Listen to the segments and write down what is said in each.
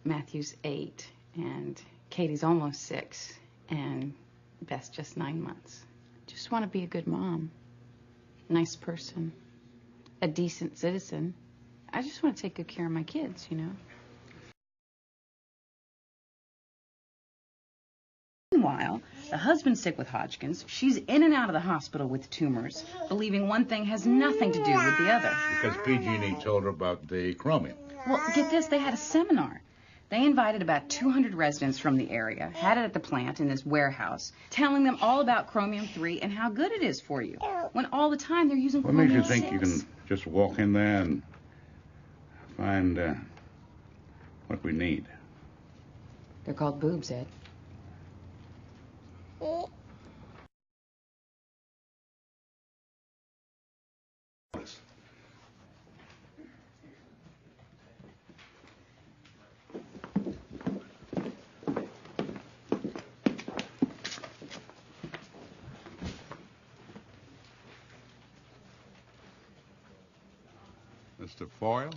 Matthew's 8, and Katie's almost 6, and Beth's just 9 months. Just want to be a good mom, nice person, a decent citizen. I just want to take good care of my kids, you know. Meanwhile, the husband's sick with Hodgkin's. She's in and out of the hospital with tumors, believing one thing has nothing to do with the other. Because PG&E told her about the chromium. Well, get this, they had a seminar. They invited about 200 residents from the area, had it at the plant in this warehouse, telling them all about chromium-3 and how good it is for you, when all the time they're using What chromium-6. makes you think you can just walk in there and find what we need? They're called boobs, Ed. Mr. Foyle?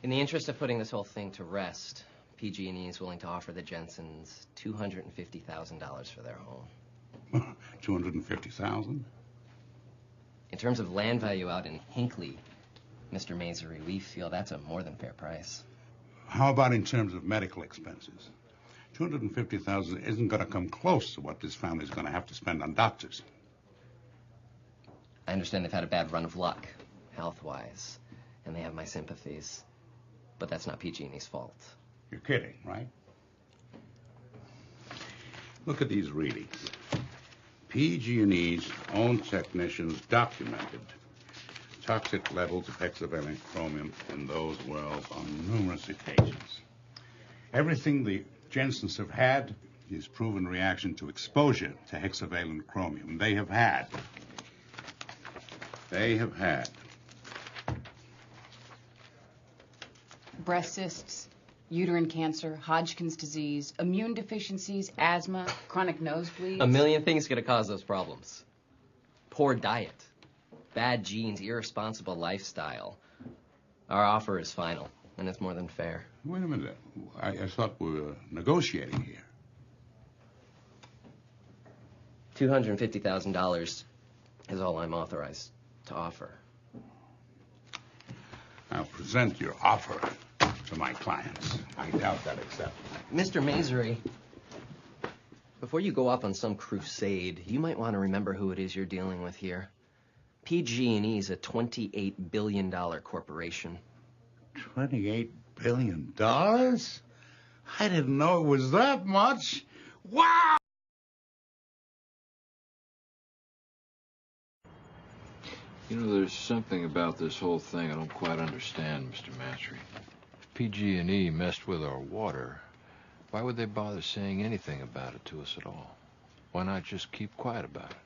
In the interest of putting this whole thing to rest, PG&E is willing to offer the Jensens $250,000 for their home. $250,000? In terms of land value out in Hinckley, Mr. Masery, we feel that's a more than fair price. How about in terms of medical expenses? $250,000 isn't going to come close to what this family's going to have to spend on doctors. I understand they've had a bad run of luck, health-wise, and they have my sympathies. But that's not PG&E's fault. You're kidding, right? Look at these readings. PG&E's own technicians documented toxic levels of hexavalent chromium in those wells on numerous occasions. Everything the Jensens have had is proven reaction to exposure to hexavalent chromium. They have had Breast cysts, uterine cancer, Hodgkin's disease, immune deficiencies, asthma, chronic nosebleeds. A million things could have caused those problems. Poor diet, bad genes, irresponsible lifestyle. Our offer is final, and it's more than fair. Wait a minute. I thought we were negotiating here. $250,000 is all I'm authorized to offer. I'll present your offer to my clients. I doubt they'll accept. Mr. Masery, before you go off on some crusade, you might want to remember who it is you're dealing with here. PG&E is a $28 billion corporation. $28 billion? I didn't know it was that much. Wow! You know, there's something about this whole thing I don't quite understand, Mr. Masery. If PG&E messed with our water, why would they bother saying anything about it to us at all? Why not just keep quiet about it?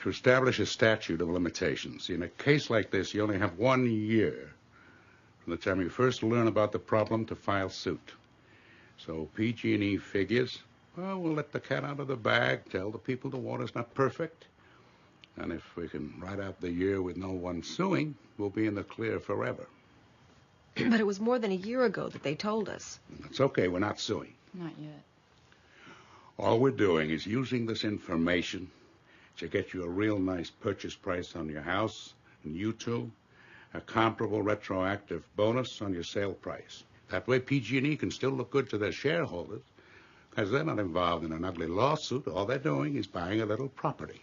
To establish a statute of limitations. In a case like this, you only have 1 year from the time you first learn about the problem to file suit. So PG&E figures, well, we'll let the cat out of the bag, tell the people the water's not perfect. And if we can ride out the year with no one suing, we'll be in the clear forever. But it was more than a year ago that they told us. It's okay, we're not suing. Not yet. All we're doing is using this information to get you a real nice purchase price on your house, and you too, a comparable retroactive bonus on your sale price. That way PG&E can still look good to their shareholders, because they're not involved in an ugly lawsuit. All they're doing is buying a little property.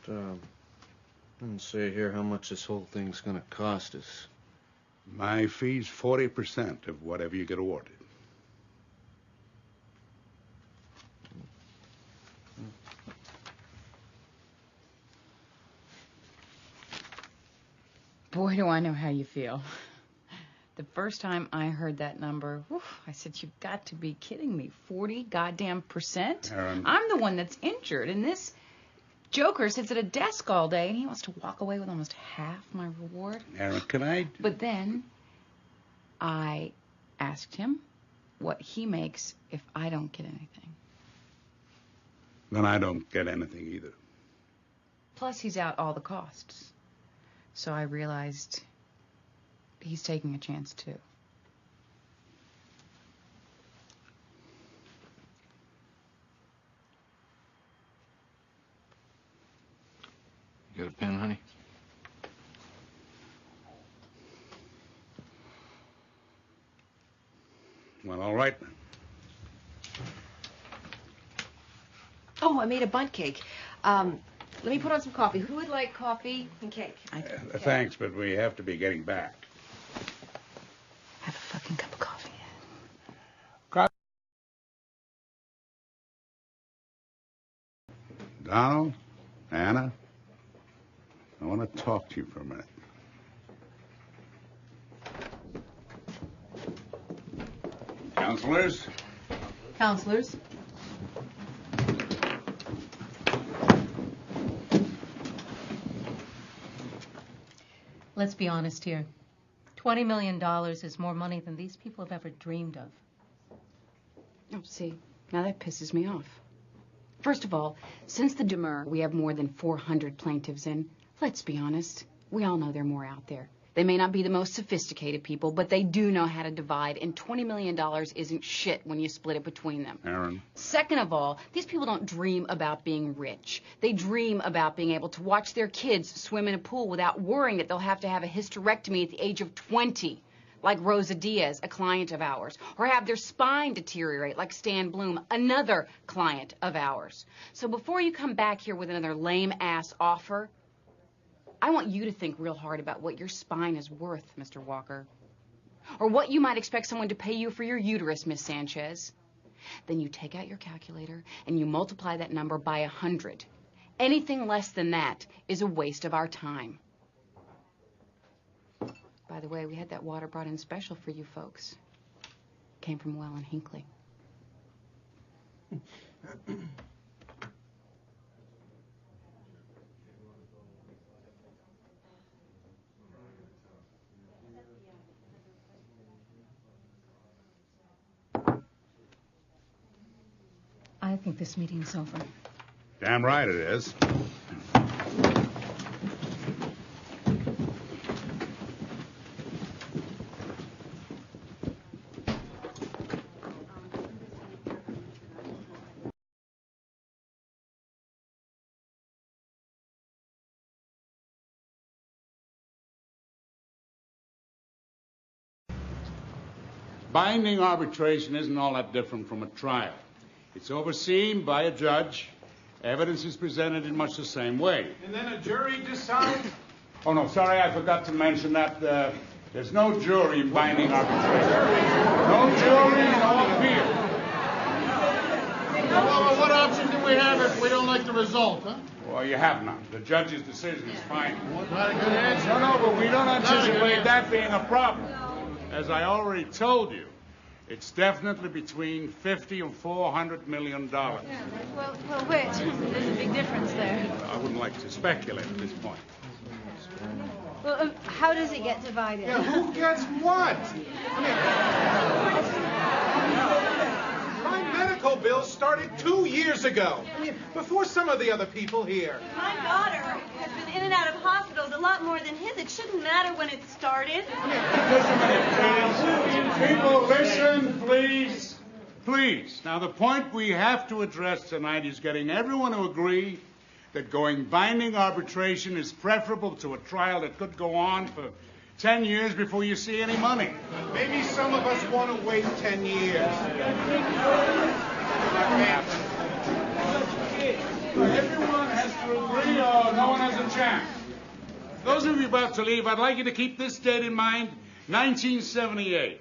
Doesn't say here how much this whole thing's going to cost us. My fee's 40% of whatever you get awarded. Boy, do I know how you feel. The first time I heard that number, whew, I said, you've got to be kidding me. 40 goddamn %? Aaron. I'm the one that's injured, and this joker sits at a desk all day, and he wants to walk away with almost half my reward. Aaron, can I... But then I asked him what he makes if I don't get anything. Then I don't get anything either. Plus, he's out all the costs. So I realized he's taking a chance, too. Got a pen, honey? Well, all right. Oh, I made a bundt cake. Let me put on some coffee. Who would like coffee and cake? Thanks, but we have to be getting back. Have a fucking cup of coffee. Donald, Anna, I want to talk to you for a minute. Counselors? Counselors? Let's be honest here. $20 million is more money than these people have ever dreamed of. Oh, see, now that pisses me off. First of all, since the demur, we have more than 400 plaintiffs in. Let's be honest, we all know there are more out there. They may not be the most sophisticated people, but they do know how to divide, and $20 million isn't shit when you split it between them. Aaron? Second of all, these people don't dream about being rich. They dream about being able to watch their kids swim in a pool without worrying that they'll have to have a hysterectomy at the age of 20, like Rosa Diaz, a client of ours, or have their spine deteriorate like Stan Bloom, another client of ours. So before you come back here with another lame-ass offer, I want you to think real hard about what your spine is worth, Mr. Walker. Or what you might expect someone to pay you for your uterus, Miss Sanchez. Then you take out your calculator and you multiply that number by 100. Anything less than that is a waste of our time. By the way, we had that water brought in special for you folks. Came from Well and Hinckley. I think this meeting's over. Damn right it is. Binding arbitration isn't all that different from a trial. It's overseen by a judge. Evidence is presented in much the same way. And then a jury decides? Oh, no, sorry, I forgot to mention that there's no jury in binding arbitration. No jury, no appeal. Well, what option do we have if we don't like the result, huh? Well, you have none. The judge's decision is final. Not a good answer. No, but we don't anticipate that being a problem. As I already told you, it's definitely between $50 and $400 million. Well, which? There's a big difference there. I wouldn't like to speculate at this point. Well, how does it get divided? Yeah, who gets what? My medical bill started 2 years ago. Before some of the other people here. My daughter has been in and out of hospitals a lot more than his. It shouldn't matter when it started. Just a minute, please. People, listen, please. Please. Now, the point we have to address tonight is getting everyone to agree that going binding arbitration is preferable to a trial that could go on for 10 years before you see any money. Maybe some of us want to wait 10 years. Everyone has to agree or no one has a chance. Those of you about to leave, I'd like you to keep this date in mind, 1978.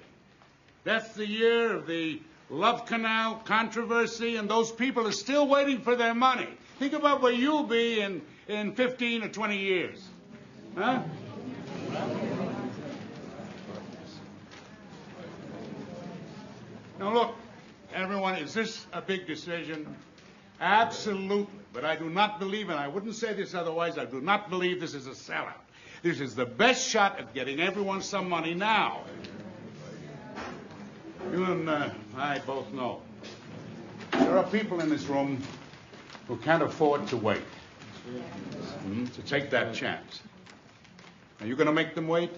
That's the year of the Love Canal controversy, and those people are still waiting for their money. Think about where you'll be in 15 or 20 years. Huh? Now, look, everyone, is this a big decision? Absolutely. But I do not believe, and I wouldn't say this otherwise, I do not believe this is a sellout. This is the best shot at getting everyone some money now. You and I both know there are people in this room who can't afford to wait, to take that chance. Are you going to make them wait?